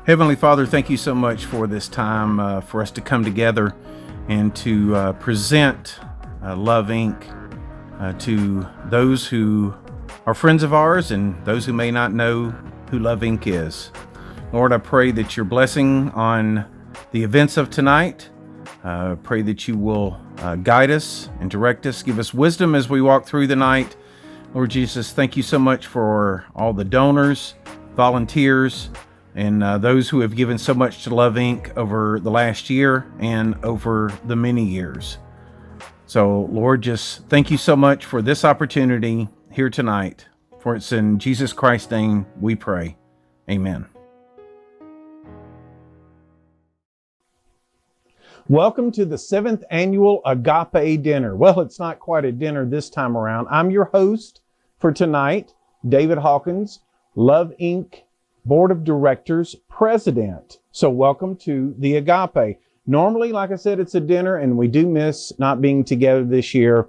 Heavenly Father, thank you so much for this time for us to come together and to present Love Inc. To those who are friends of ours and those who may not know who Love Inc. is. Lord, I pray that your blessing on the events of tonight. Pray that you will guide us and direct us, give us wisdom as we walk through the night. Lord Jesus, thank you so much for all the donors, volunteers, and those who have given so much to Love Inc. over the last year and over the many years. So, Lord, just thank you so much for this opportunity here tonight. For it's in Jesus Christ's name we pray. Amen. Welcome to the 7th annual Agape Dinner. Well, it's not quite a dinner this time around. I'm your host for tonight, David Hawkins, Love Inc. Board of Directors President. So welcome to the Agape. Normally, like I said, it's a dinner, and we do miss not being together this year.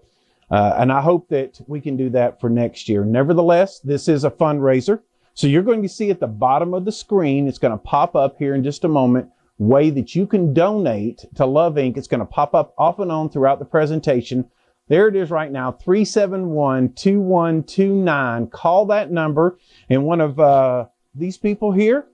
And I hope that we can do that for next year. Nevertheless, this is a fundraiser. So you're going to see at the bottom of the screen, it's going to pop up here in just a moment, way that you can donate to Love Inc. It's going to pop up off and on throughout the presentation. There it is right now, 371-2129. Call that number, and one of these people here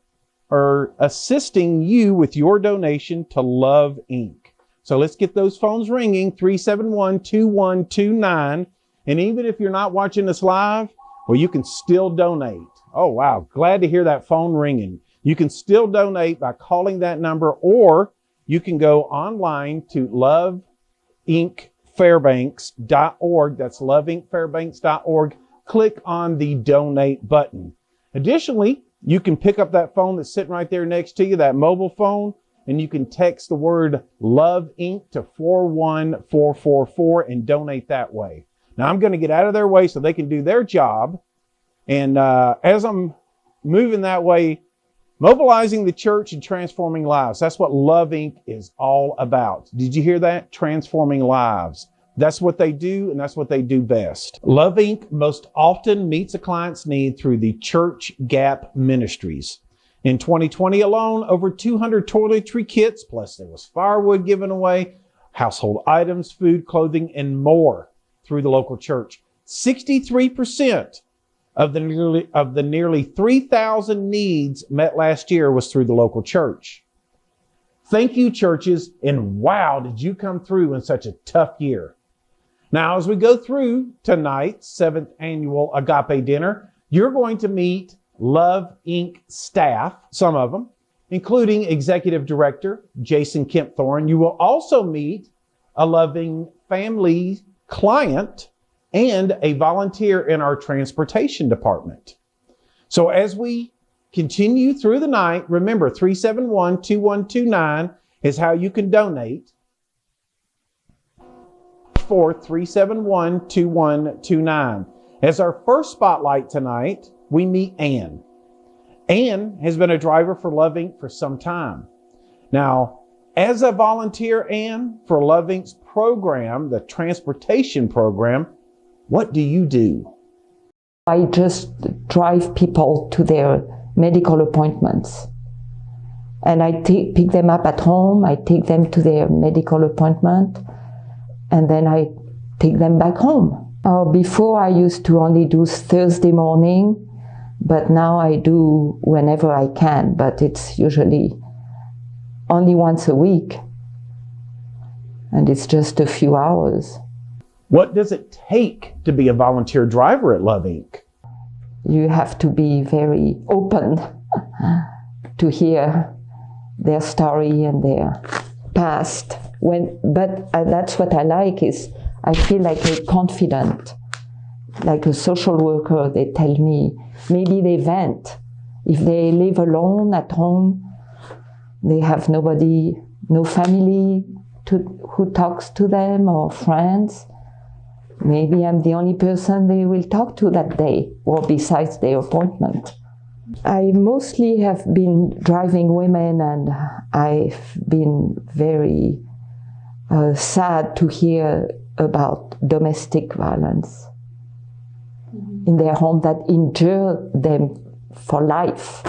are assisting you with your donation to Love Inc. So let's get those phones ringing, 371-2129. And even if you're not watching us live, well, you can still donate. Oh, wow. Glad to hear that phone ringing. You can still donate by calling that number, or you can go online to loveincfairbanks.org. That's loveincfairbanks.org. Click on the donate button. Additionally, you can pick up that phone that's sitting right there next to you, that mobile phone, and you can text the word Love Inc. to 41444 and donate that way. Now, I'm going to get out of their way so they can do their job. And as I'm moving that way, mobilizing the church and transforming lives. That's what Love Inc. is all about. Did you hear that? Transforming lives. That's what they do, and that's what they do best. Love Inc. most often meets a client's need through the Church Gap Ministries. In 2020 alone, over 200 toiletry kits, plus there was firewood given away, household items, food, clothing, and more through the local church. 63% of the nearly 3,000 needs met last year was through the local church. Thank you, churches, and wow, did you come through in such a tough year. Now, as we go through tonight's 7th annual Agape Dinner, you're going to meet Love Inc. staff, some of them, including Executive Director Jason Kempthorne. You will also meet a loving family client and a volunteer in our transportation department. So as we continue through the night, remember 371-2129 is how you can donate. 371-2129. As our first spotlight tonight, we meet Ann. Ann has been a driver for Love Inc. for some time. Now, as a volunteer, Ann, for Love Inc.'s program, the transportation program, what do you do? I just drive people to their medical appointments. And I pick them up at home, I take them to their medical appointment, and then I take them back home. Before I used to only do Thursday morning, but now I do whenever I can, but it's usually only once a week. And it's just a few hours. What does it take to be a volunteer driver at Love Inc.? You have to be very open to hear their story and their past. But that's what I like is I feel like a confident, like a social worker. They tell me, maybe they vent. If they live alone at home, they have nobody, no family who talks to them or friends. Maybe I'm the only person they will talk to that day or besides their appointment. I mostly have been driving women, and I've been very sad to hear about domestic violence in their home that injured them for life.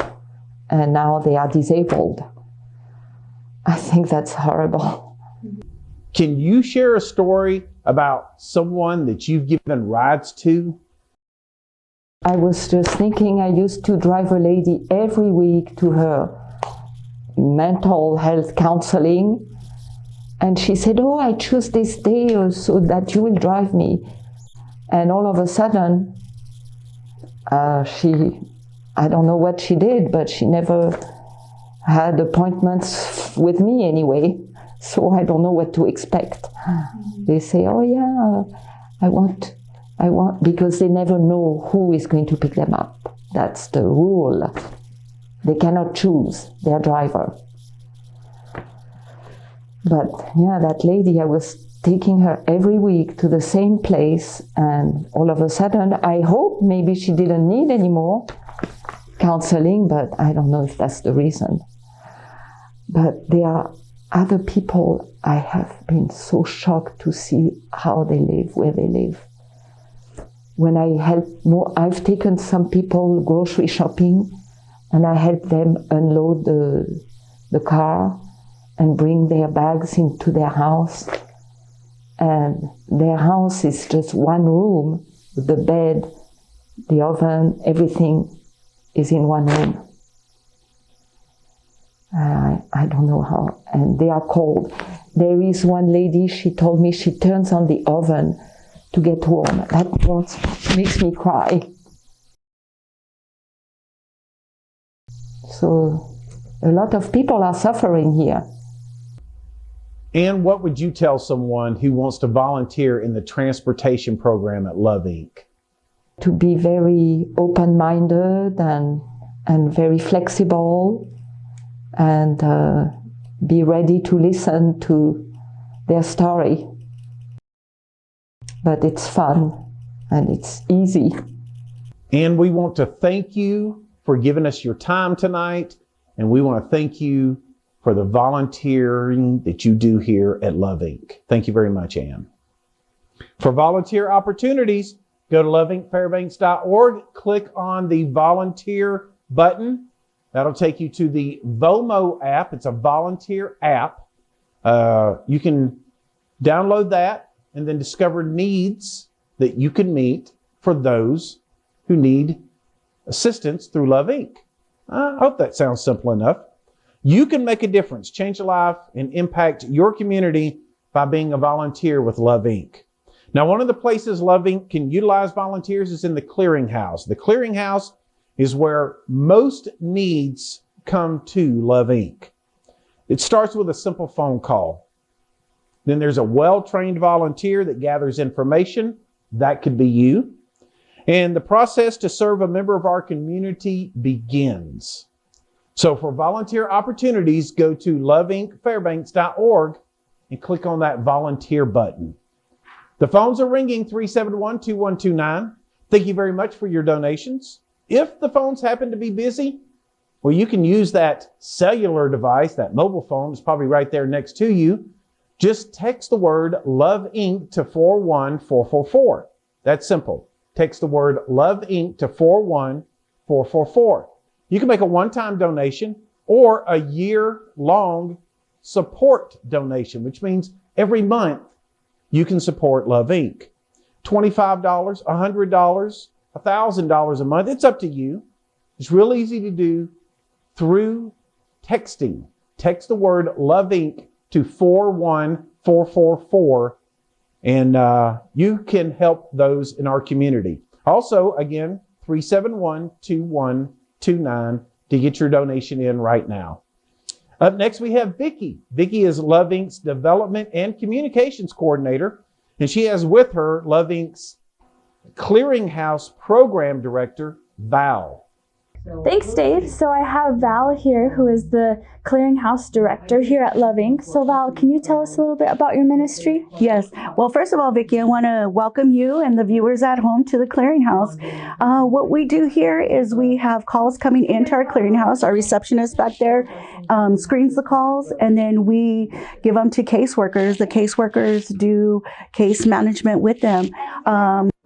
and now they are disabled. I think that's horrible. Can you share a story about someone that you've given rides to? I was just thinking, I used to drive a lady every week to her mental health counseling, and she said, oh, I choose this day so that you will drive me. And all of a sudden, I don't know what she did, but she never had appointments with me anyway, so I don't know what to expect. They say, oh yeah, I want, because they never know who is going to pick them up. That's the rule. They cannot choose their driver. But yeah, that lady, I was taking her every week to the same place, and all of a sudden, I hope maybe she didn't need any more counseling, but I don't know if that's the reason. But there are other people, I have been so shocked to see how they live, where they live. When I help more, I've taken some people grocery shopping, and I help them unload the car and bring their bags into their house. And their house is just one room, the bed, the oven, everything is in one room. I don't know how, and they are cold. There is one lady, she told me she turns on the oven to get warm. That makes me cry. So a lot of people are suffering here. And what would you tell someone who wants to volunteer in the transportation program at Love Inc.? To be very open-minded and very flexible, and be ready to listen to their story. But it's fun and it's easy. And we want to thank you for giving us your time tonight, and we want to thank you for the volunteering that you do here at Love Inc. Thank you very much, Ann. For volunteer opportunities, go to loveincfairbanks.org, click on the volunteer button. That'll take you to the VOMO app. It's a volunteer app. You can download that and then discover needs that you can meet for those who need assistance through Love Inc. I hope that sounds simple enough. You can make a difference, change a life, and impact your community by being a volunteer with Love Inc. Now, one of the places Love Inc. can utilize volunteers is in the clearinghouse. The clearinghouse is where most needs come to Love Inc. It starts with a simple phone call. Then there's a well-trained volunteer that gathers information. That could be you. And the process to serve a member of our community begins. So for volunteer opportunities, go to loveincfairbanks.org and click on that volunteer button. The phones are ringing 371-2129. Thank you very much for your donations. If the phones happen to be busy, well, you can use that cellular device, that mobile phone is probably right there next to you. Just text the word Love Inc. to 41444. That's simple. Text the word Love Inc. to 41444. You can make a one-time donation or a year-long support donation, which means every month you can support Love Inc. $25, $100, $1,000 a month. It's up to you. It's real easy to do through texting. Text the word Love Inc. to 41444, and you can help those in our community. Also, again, 371-2129 to get your donation in right now. Up next, we have Vicki. Vicki is Love Inc.'s Development and Communications Coordinator, and she has with her Love Inc.'s Clearinghouse Program Director, Val. Thanks, Dave. So I have Val here, who is the Clearinghouse Director here at Love Inc. So Val, can you tell us a little bit about your ministry? Yes. Well, first of all, Vicki, I want to welcome you and the viewers at home to the Clearinghouse. What we do here is we have calls coming into our Clearinghouse. Our receptionist back there screens the calls, and then we give them to caseworkers. The caseworkers do case management with them.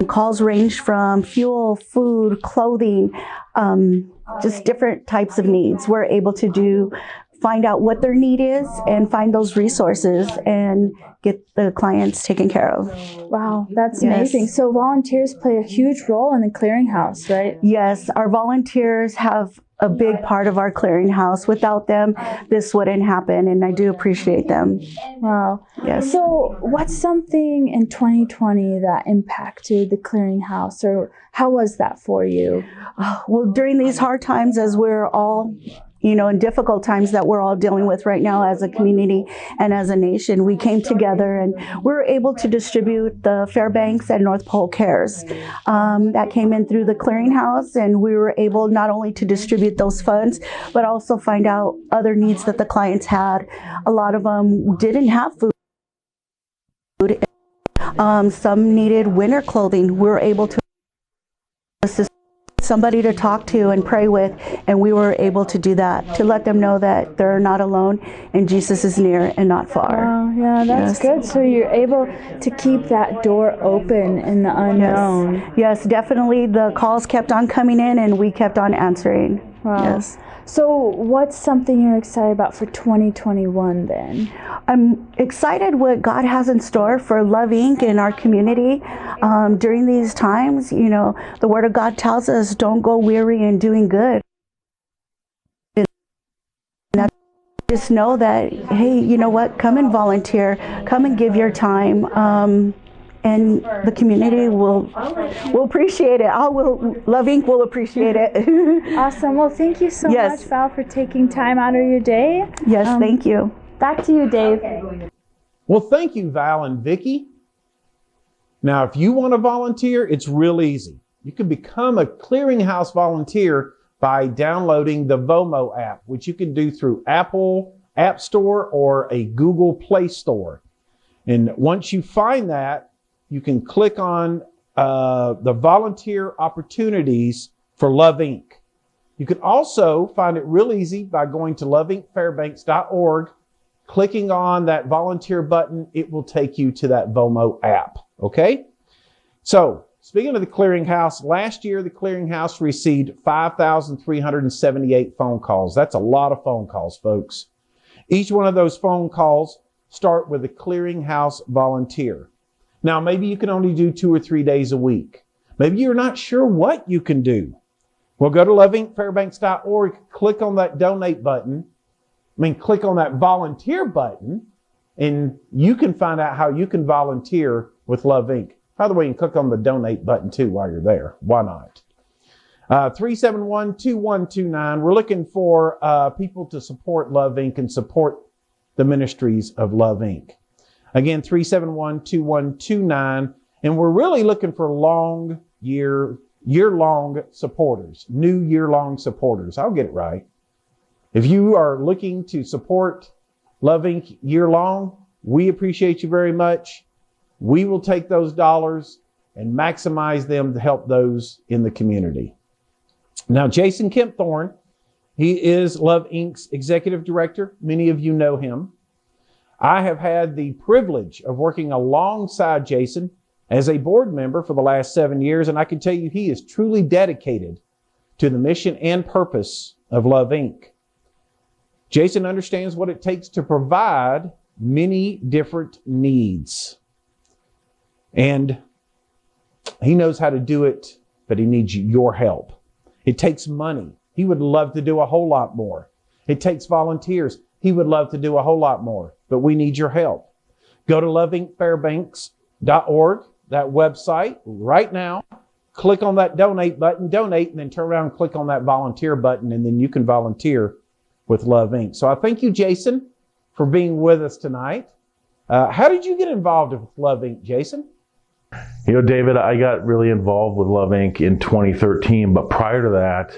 Calls range from fuel, food, clothing, just different types of needs. We're able to find out what their need is and find those resources and get the clients taken care of. Wow, that's Yes. amazing. So volunteers play a huge role in the clearinghouse, right? Yes, our volunteers have a big part of our clearinghouse. Without them, this wouldn't happen, and I do appreciate them. Wow. Yes. So what's something in 2020 that impacted the clearinghouse, or how was that for you? Well, during these hard times, as we're all, in difficult times that we're all dealing with right now as a community and as a nation, we came together and we were able to distribute the Fairbanks and North Pole Cares. That came in through the clearinghouse, and we were able not only to distribute those funds, but also find out other needs that the clients had. A lot of them didn't have food. Some needed winter clothing. We were able to assist somebody to talk to and pray with, and we were able to do that, to let them know that they're not alone and Jesus is near and not far. Wow, yeah, that's Yes. good. So you're able to keep that door open in the unknown. Yes, definitely. The calls kept on coming in and we kept on answering. Wow. Yes. So what's something you're excited about for 2021 then? I'm excited what God has in store for Love Inc. in our community. During these times, the Word of God tells us, don't go weary in doing good. And just know that, hey, you know what? Come and volunteer. Come and give your time. And the community will appreciate it. Love Inc. will appreciate it. Awesome. Well, thank you so Yes. much, Val, for taking time out of your day. Yes, thank you. Back to you, Dave. Well, thank you, Val and Vicky. Now, if you want to volunteer, it's real easy. You can become a clearinghouse volunteer by downloading the VOMO app, which you can do through Apple App Store or a Google Play Store. And once you find that, you can click on the volunteer opportunities for Love Inc. You can also find it real easy by going to loveincfairbanks.org, clicking on that volunteer button. It will take you to that VOMO app. Okay? So, speaking of the clearinghouse, last year the clearinghouse received 5,378 phone calls. That's a lot of phone calls, folks. Each one of those phone calls start with a clearinghouse volunteer. Now, maybe you can only do 2 or 3 days a week. Maybe you're not sure what you can do. Well, go to loveincfairbanks.org, click on that donate button. Click on that volunteer button, and you can find out how you can volunteer with Love Inc. By the way, you can click on the donate button too while you're there. Why not? 371-2129. We're looking for people to support Love Inc. and support the ministries of Love Inc. Again, 371-2129. And we're really looking for year-long supporters, new year-long supporters. I'll get it right. If you are looking to support Love Inc. year-long, we appreciate you very much. We will take those dollars and maximize them to help those in the community. Now, Jason Kempthorne, he is Love Inc.'s executive director. Many of you know him. I have had the privilege of working alongside Jason as a board member for the last 7 years, and I can tell you he is truly dedicated to the mission and purpose of Love Inc. Jason understands what it takes to provide many different needs. And he knows how to do it, but he needs your help. It takes money. He would love to do a whole lot more. It takes volunteers. He would love to do a whole lot more, but we need your help. Go to loveincfairbanks.org, that website right now. Click on that donate button, donate, and then turn around and click on that volunteer button, and then you can volunteer with Love Inc. So I thank you, Jason, for being with us tonight. How did you get involved with Love Inc., Jason? David, I got really involved with Love Inc. in 2013, but prior to that,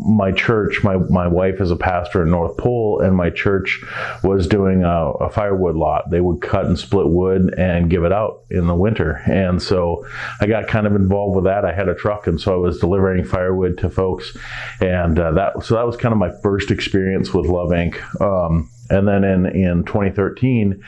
my church, my wife is a pastor in North Pole, and my church was doing a firewood lot. They would cut and split wood and give it out in the winter. And so I got kind of involved with that. I had a truck, and so I was delivering firewood to folks. And that was kind of my first experience with Love Inc. And then in 2013,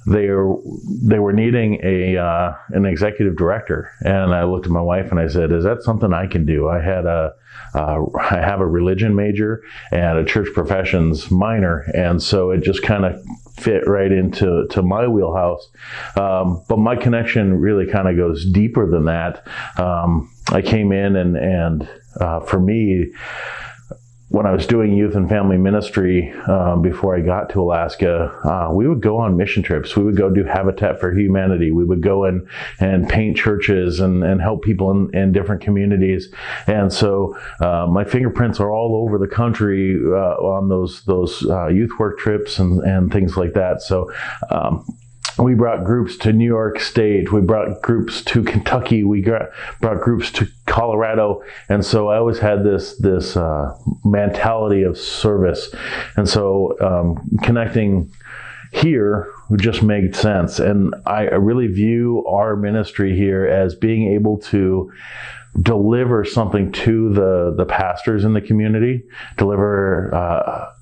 they were needing an executive director, and I looked at my wife and I said, "Is that something I can do?" I had a I have a religion major and a church professions minor, and so it just kind of fit right into my wheelhouse. But my connection really kind of goes deeper than that. I came in and for me, when I was doing youth and family ministry before I got to Alaska, we would go on mission trips. We would go do Habitat for Humanity. We would go and paint churches and help people in different communities. And so my fingerprints are all over the country on those youth work trips and things like that. So we brought groups to New York State. We brought groups to Kentucky. We brought groups to Colorado. And so I always had this mentality of service. And so connecting here just made sense. And I really view our ministry here as being able to deliver something to the pastors in the community, deliver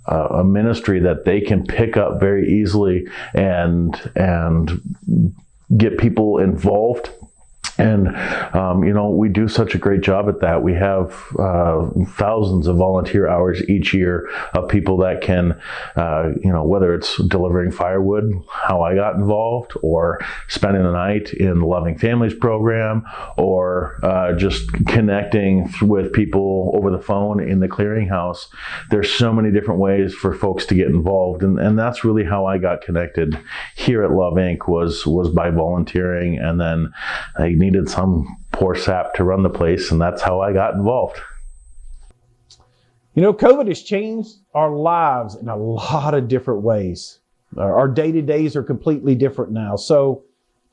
a ministry that they can pick up very easily and get people involved. And, we do such a great job at that. We have thousands of volunteer hours each year of people that can, whether it's delivering firewood, how I got involved, or spending the night in the Loving Families program, or just connecting with people over the phone in the clearinghouse. There's so many different ways for folks to get involved. And that's really how I got connected here at Love Inc. was by volunteering, and then I needed some poor sap to run the place, and that's how I got involved. COVID has changed our lives in a lot of different ways. Our day-to-days are completely different now. So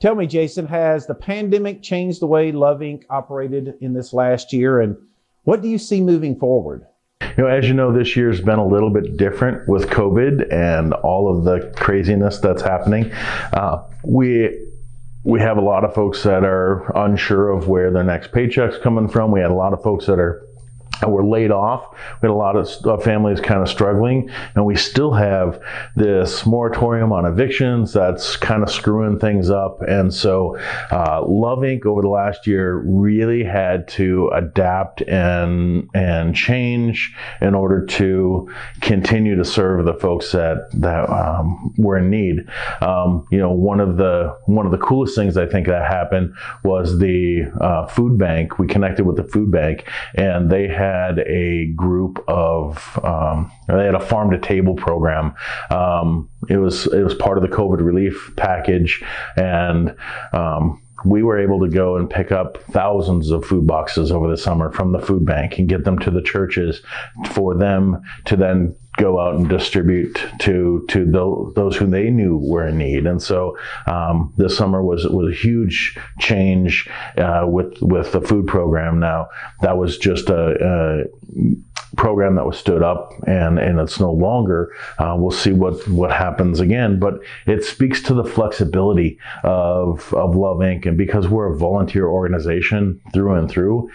tell me, Jason, has the pandemic changed the way Love Inc. operated in this last year, and what do you see moving forward? As you know, this year's been a little bit different with COVID and all of the craziness that's happening. We have a lot of folks that are unsure of where their next paycheck's coming from. We had a lot of folks that were laid off. We had a lot of families kind of struggling, and we still have this moratorium on evictions that's kind of screwing things up. And so Love Inc. over the last year really had to adapt and change in order to continue to serve the folks that were in need. One of the coolest things I think that happened was the food bank. We connected with the food bank, and they had a group of they had a farm to table program. It was part of the COVID relief package, and we were able to go and pick up thousands of food boxes over the summer from the food bank and get them to the churches for them to then go out and distribute to those who they knew were in need. And so this summer was a huge change with the food program. Now, that was just a program that was stood up, and it's no longer. We'll see what happens again, but it speaks to the flexibility of Love Inc. And because we're a volunteer organization through and through,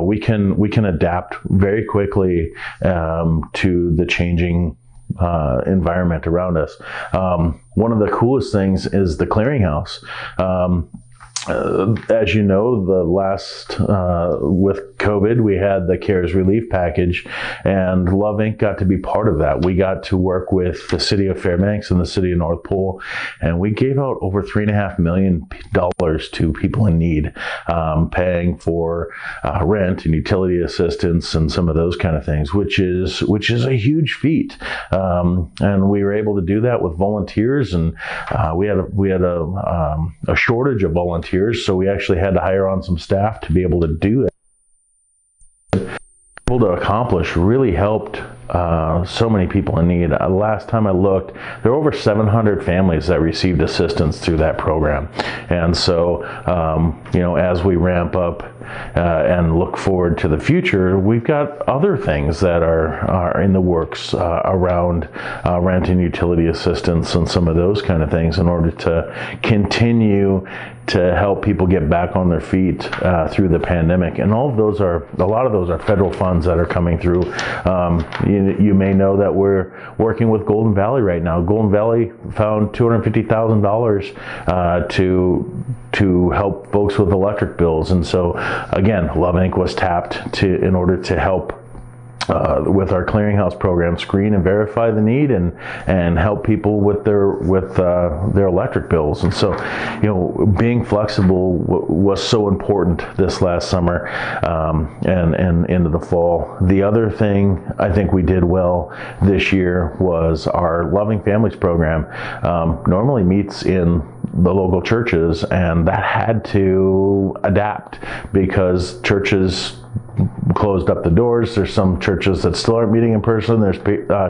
we can adapt very quickly to the changing environment around us. One of the coolest things is the clearinghouse. As you know, the last, with COVID, we had the CARES relief package, and Love Inc. got to be part of that. We got to work with the city of Fairbanks and the city of North Pole, and we gave out over $3.5 million to people in need, paying for rent and utility assistance and some of those kind of things, which is a huge feat. And we were able to do that with volunteers, and we had a shortage of volunteers. So we actually had to hire on some staff to be able to do that. Able to accomplish really helped so many people in need. Last time I looked, there were over 700 families that received assistance through that program. And so, as we ramp up and look forward to the future, we've got other things that are in the works around rent and utility assistance and some of those kind of things in order to continue to help people get back on their feet through the pandemic. And a lot of those are federal funds that are coming through. You may know that we're working with Golden Valley right now. Golden Valley found $250,000 to help folks with electric bills. And so again, Love Inc. was tapped in order to help with our clearinghouse program, screen and verify the need, and help people with their electric bills. And so, being flexible was so important this last summer, and into the fall. The other thing I think we did well this year was our Loving Families program. Normally meets in the local churches, and that had to adapt because churches closed up the doors. There's some churches that still aren't meeting in person. There's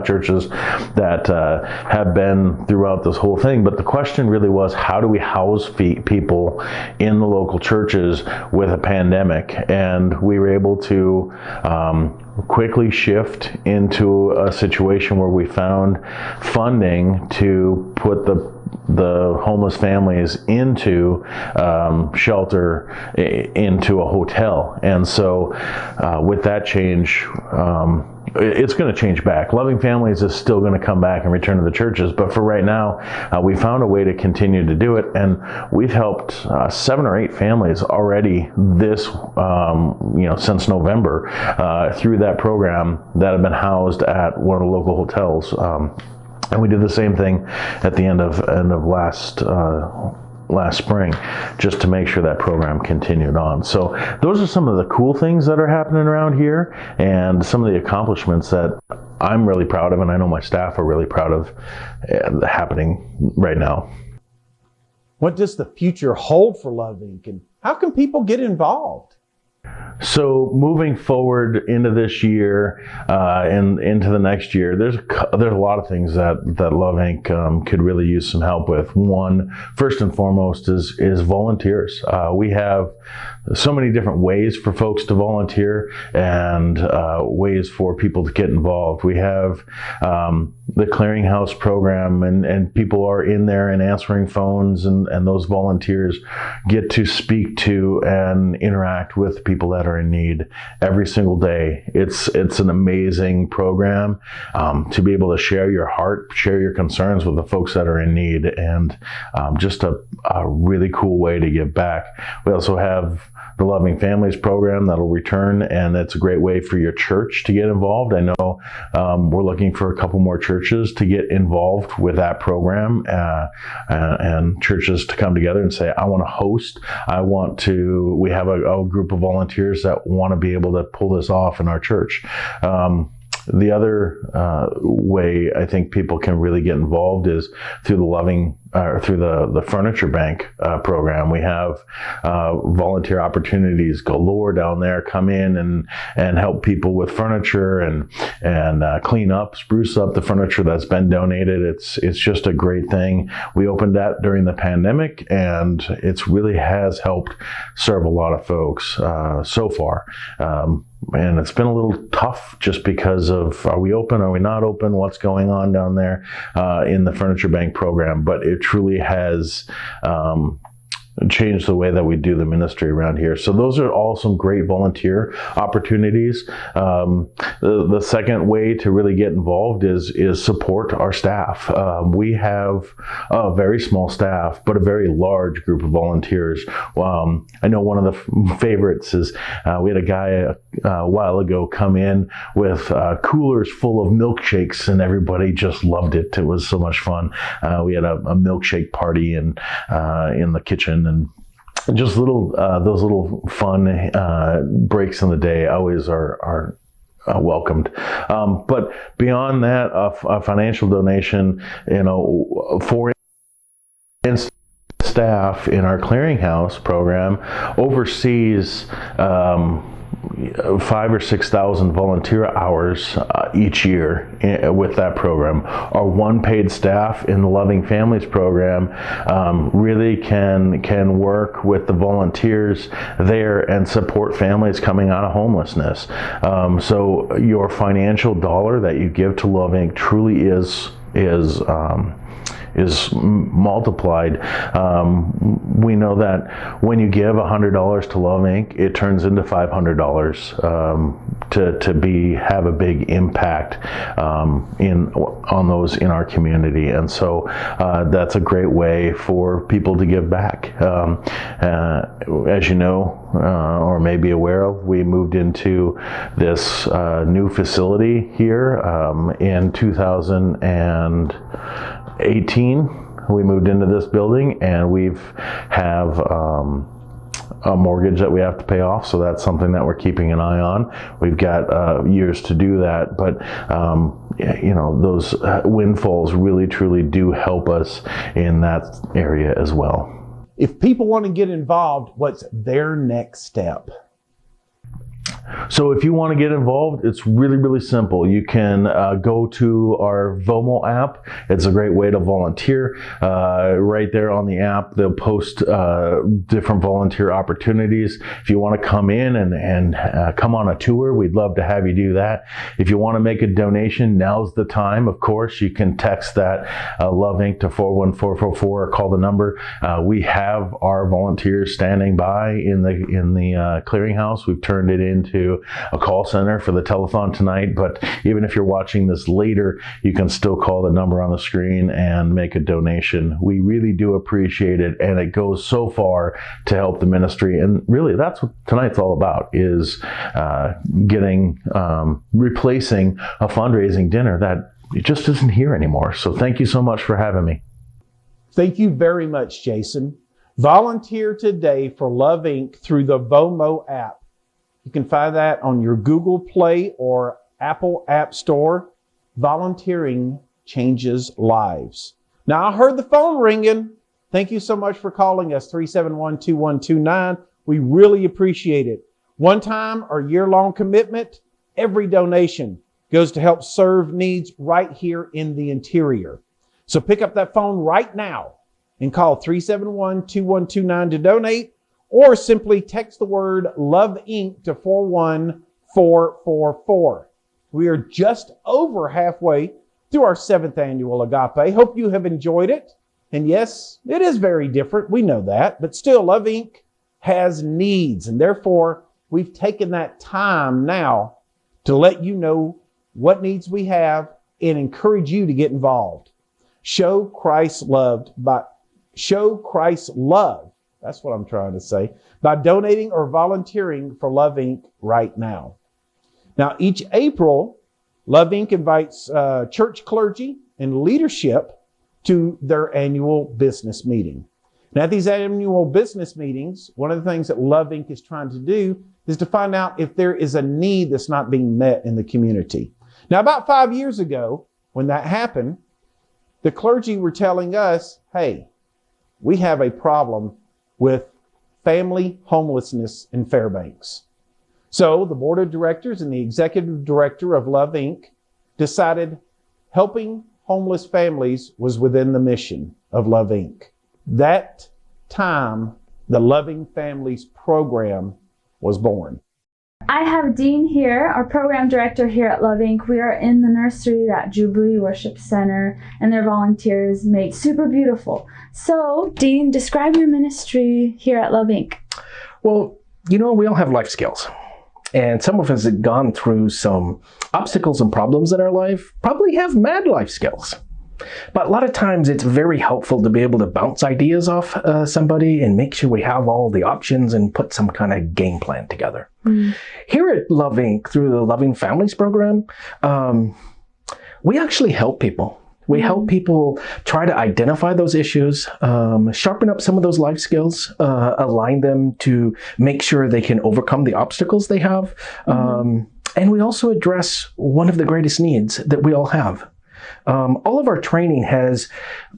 churches that have been throughout this whole thing. But the question really was, how do we house people in the local churches with a pandemic? And we were able to quickly shift into a situation where we found funding to put the homeless families into shelter, into a hotel. And so with that change, it's going to change back. Loving Families is still going to come back and return to the churches, but for right now, we found a way to continue to do it, and we've helped 7 or 8 families already this, since November, through that program that have been housed at one of the local hotels. And we did the same thing at the end of last spring, just to make sure that program continued on. So those are some of the cool things that are happening around here, and some of the accomplishments that I'm really proud of, and I know my staff are really proud of, happening right now. What does the future hold for Love Inc., and how can people get involved? So moving forward into this year and into the next year, there's a lot of things that Love Inc. Could really use some help with. One, first and foremost, is volunteers. We have so many different ways for folks to volunteer, and ways for people to get involved. We have the Clearinghouse program, and people are in there and answering phones, and those volunteers get to speak to and interact with people that are in need every single day. It's an amazing program to be able to share your heart, share your concerns with the folks that are in need, and just a really cool way to give back. We also have the Loving Families program that'll return, and it's a great way for your church to get involved. I know we're looking for a couple more churches to get involved with that program, and churches to come together and say, I want to host, we have a group of volunteers that want to be able to pull this off in our church. The other way I think people can really get involved is through the Furniture Bank program. We have volunteer opportunities galore down there. Come in and help people with furniture and clean up, spruce up the furniture that's been donated. It's just a great thing. We opened that during the pandemic, and it really has helped serve a lot of folks so far. And it's been a little tough just because of, are we open, are we not open, what's going on down there in the Furniture Bank program. But it truly has change the way that we do the ministry around here. So those are all some great volunteer opportunities. The second way to really get involved is support our staff. We have a very small staff, but a very large group of volunteers. I know one of the favorites is we had a guy a while ago come in with coolers full of milkshakes, and everybody just loved it. It was so much fun. We had a milkshake party in the kitchen, and just those little fun breaks in the day always are welcomed. But beyond that, a financial donation, for instance, staff in our clearinghouse program oversees 5,000 or 6,000 volunteer hours each year with that program. Our one paid staff in the Loving Families program really can work with the volunteers there and support families coming out of homelessness. So your financial dollar that you give to Love Inc. truly is multiplied. We know that when you give $100 to Love Inc., it turns into $500 to have a big impact on those in our community. And so that's a great way for people to give back. As you know, or may be aware of, we moved into this new facility here in 2018. We moved into this building, and we have a mortgage that we have to pay off, so that's something that we're keeping an eye on. We've got years to do that, but those windfalls really truly do help us in that area as well. If people want to get involved, what's their next step? So if you want to get involved, it's really, really simple. You can go to our VOMO app. It's a great way to volunteer. Right there on the app, they'll post different volunteer opportunities. If you want to come in and come on a tour, we'd love to have you do that. If you want to make a donation, now's the time. Of course, you can text that Love Inc. to 41444 or call the number. We have our volunteers standing by in the clearinghouse. We've turned it into a call center for the telethon tonight, but even if you're watching this later, you can still call the number on the screen and make a donation. We really do appreciate it, and it goes so far to help the ministry. And really, that's what tonight's all about, is replacing a fundraising dinner that it just isn't here anymore. So thank you so much for having me. Thank you very much, Jason. Volunteer today for Love Inc. through the VOMO app. You can find that on your Google Play or Apple App Store. Volunteering changes lives. Now, I heard the phone ringing. Thank you so much for calling us, 371-2129. We really appreciate it. One time or year-long commitment, every donation goes to help serve needs right here in the interior. So pick up that phone right now and call 371-2129 to donate, or simply text the word Love Inc. to 41444. We are just over halfway through our 7th annual Agape. Hope you have enjoyed it. And yes, it is very different. We know that. But still, Love Inc. has needs. And therefore, we've taken that time now to let you know what needs we have and encourage you to get involved. Show Christ's love. That's what I'm trying to say, by donating or volunteering for Love Inc. right now. Now, each April, Love Inc. invites church clergy and leadership to their annual business meeting. Now, at these annual business meetings, one of the things that Love Inc. is trying to do is to find out if there is a need that's not being met in the community. Now, about 5 years ago, when that happened, the clergy were telling us, hey, we have a problem with family homelessness in Fairbanks. So the board of directors and the executive director of Love Inc. decided helping homeless families was within the mission of Love Inc. That time, the Loving Families program was born. I have Dean here, our program director here at Love Inc. We are in the nursery that Jubilee Worship Center and their volunteers made super beautiful. So, Dean, describe your ministry here at Love Inc. Well, we all have life skills. And some of us have gone through some obstacles and problems in our life, probably have mad life skills. But a lot of times it's very helpful to be able to bounce ideas off somebody and make sure we have all the options and put some kind of game plan together. Here at Love Inc., through the Loving Families program, we actually help people. We help people try to identify those issues, sharpen up some of those life skills, align them to make sure they can overcome the obstacles they have. And we also address one of the greatest needs that we all have. All of our training has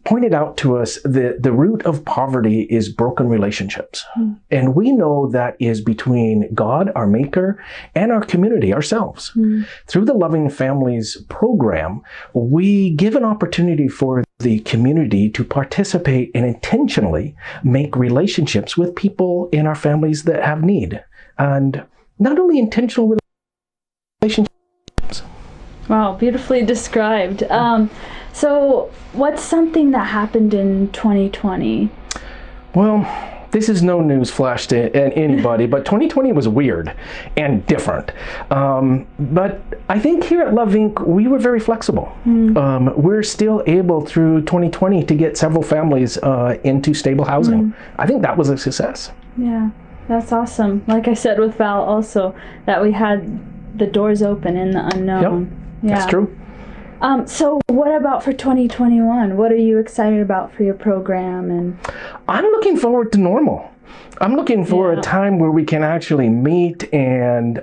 pointed out to us that the root of poverty is broken relationships. And we know that is between God, our maker, and our community, ourselves. Through the Loving Families program, we give an opportunity for the community to participate and intentionally make relationships with people in our families that have need. And not only intentional relationships. Wow, beautifully described. So, what's something that happened in 2020? Well, this is no news flash to anybody, but 2020 was weird and different. But I think here at Love Inc., we were very flexible. We're still able through 2020 to get several families into stable housing. I think that was a success. Yeah, that's awesome. Like I said with Val also, that we had the doors open in the unknown. Yep, that's true. So what about for 2021? What are you excited about for your program? And I'm looking forward to normal. I'm looking for a time where we can actually meet and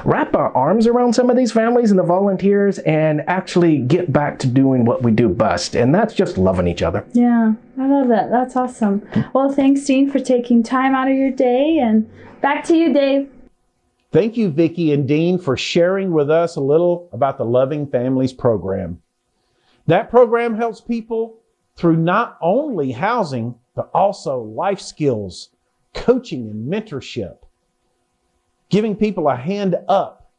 wrap our arms around some of these families and the volunteers and actually get back to doing what we do best. And that's just loving each other. Yeah, I love that. That's awesome. Well, thanks, Dean, for taking time out of your day. And back to you, Dave. Thank you, Vicki and Dean, for sharing with us a little about the Loving Families program. That program helps people through not only housing, but also life skills, coaching and mentorship, giving people a hand up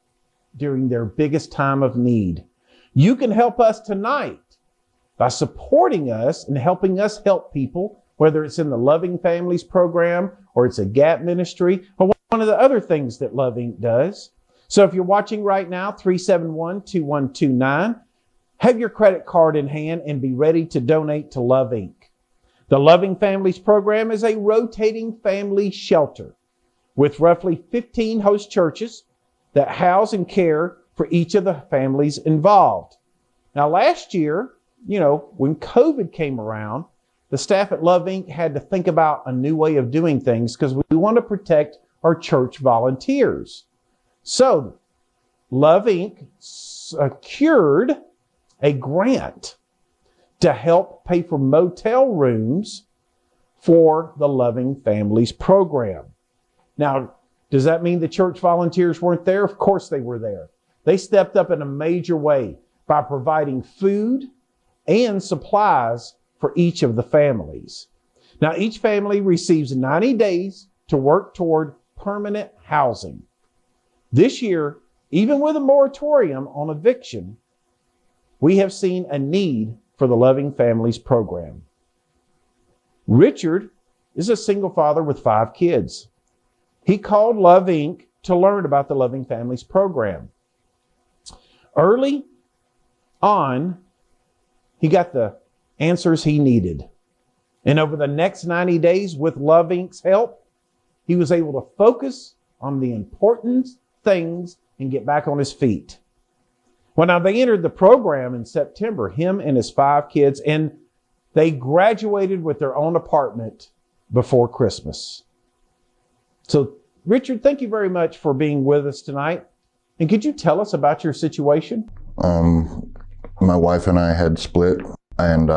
during their biggest time of need. You can help us tonight by supporting us and helping us help people, whether it's in the Loving Families program or it's a GAP ministry or one of the other things that Love Inc. does. So if you're watching right now, 371-2129, have your credit card in hand and be ready to donate to Love Inc. The Loving Families program is a rotating family shelter with roughly 15 host churches that house and care for each of the families involved. Now, last year, when COVID came around, the staff at Love Inc. had to think about a new way of doing things because we want to protect our church volunteers. So, Love Inc. secured a grant to help pay for motel rooms for the Loving Families program. Now, does that mean the church volunteers weren't there? Of course they were there. They stepped up in a major way by providing food and supplies for each of the families. Now, each family receives 90 days to work toward permanent housing. This year, even with a moratorium on eviction, we have seen a need for the Loving Families program. Richard is a single father with 5 kids. He called Love Inc. to learn about the Loving Families program. Early on, he got the answers he needed. And over the next 90 days, with Love Inc.'s help, he was able to focus on the important things and get back on his feet. Well, now they entered the program in September, him and his 5 kids, and they graduated with their own apartment before Christmas. So, Richard, thank you very much for being with us tonight. And could you tell us about your situation? My wife and I had split, and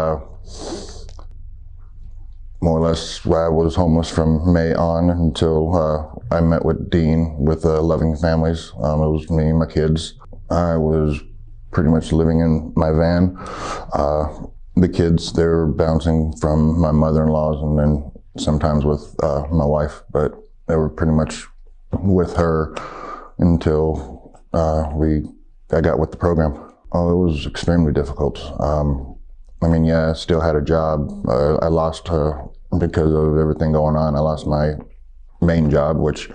more or less I was homeless from May on until I met with Dean with Loving Families. It was me and my kids. I was pretty much living in my van. The kids, they were bouncing from my mother-in-law's and then sometimes with my wife, but they were pretty much with her until I got with the program. Oh, it was extremely difficult. I still had a job. I lost because of everything going on. I lost my main job, which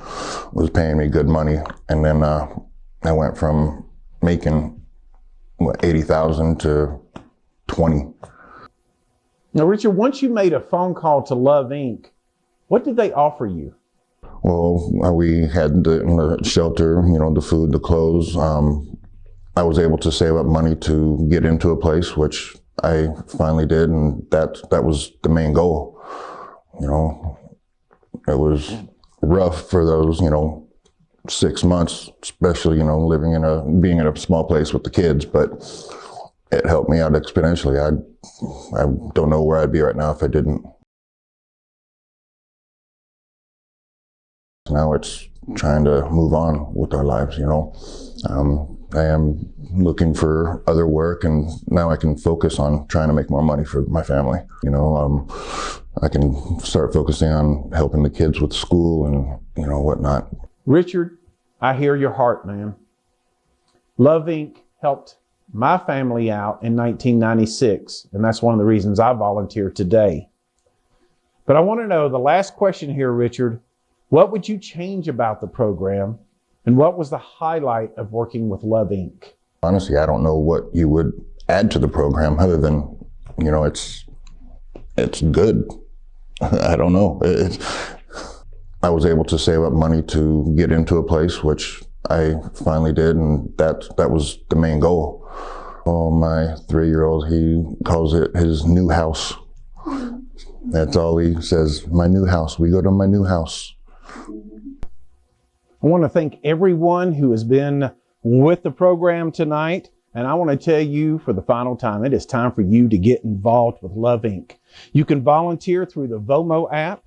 was paying me good money. And then I went from making $80,000 to $20,000. Now, Richard, once you made a phone call to Love Inc., what did they offer you? Well, we had the shelter, the food, the clothes. I was able to save up money to get into a place, which I finally did, and that was the main goal. It was rough for those, 6 months, especially, being in a small place with the kids, but it helped me out exponentially. I don't know where I'd be right now if I didn't. Now it's trying to move on with our lives, I am looking for other work, and now I can focus on trying to make more money for my family. I can start focusing on helping the kids with school and, whatnot. Richard, I hear your heart, man. Love Inc. helped my family out in 1996, and that's one of the reasons I volunteer today. But I want to know the last question here, Richard. What would you change about the program, and what was the highlight of working with Love Inc.? Honestly, I don't know what you would add to the program other than, it's good. I don't know. I was able to save up money to get into a place, which I finally did, and that was the main goal. Oh, my 3-year-old, he calls it his new house. That's all he says, my new house. We go to my new house. I want to thank everyone who has been with the program tonight. And I want to tell you for the final time, it is time for you to get involved with Love Inc. You can volunteer through the VOMO app,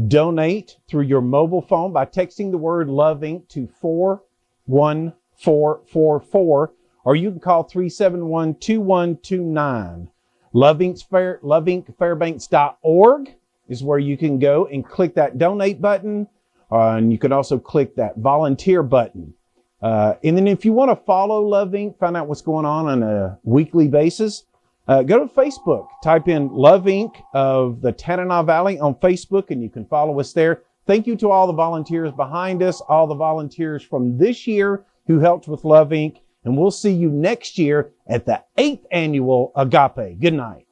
donate through your mobile phone by texting the word Love Inc. to 41444, or you can call 371-2129. Love Inc. Fairbanks.org is where you can go and click that donate button, and you can also click that volunteer button. And then if you want to follow Love Inc., find out what's going on a weekly basis, go to Facebook, type in Love Inc. of the Tanana Valley on Facebook, and you can follow us there. Thank you to all the volunteers behind us, all the volunteers from this year who helped with Love Inc., and we'll see you next year at the 8th annual Agape. Good night.